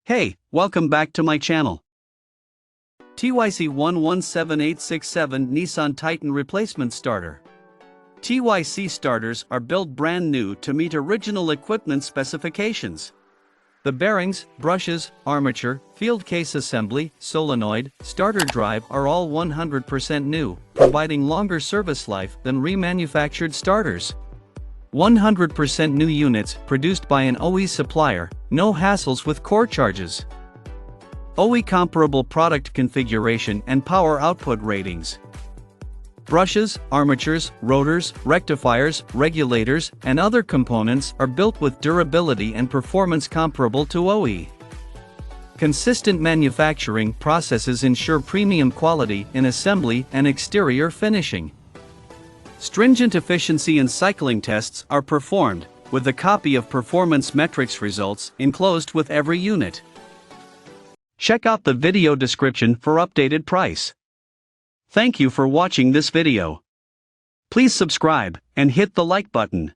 Hey, welcome back to my channel. TYC 117867 Nissan Titan Replacement Starter. TYC starters are built brand new to meet original equipment specifications. The bearings, brushes, armature, field case assembly, solenoid, starter drive are all 100% new, providing longer service life than remanufactured starters. 100% new units produced by an OE supplier, no hassles with core charges. OE comparable product configuration and power output ratings. Brushes, armatures, rotors, rectifiers, regulators, and other components are built with durability and performance comparable to OE. Consistent manufacturing processes ensure premium quality in assembly and exterior finishing. Stringent efficiency and cycling tests are performed, with a copy of performance metrics results enclosed with every unit. Check out the video description for updated price. Thank you for watching this video. Please subscribe and hit the like button.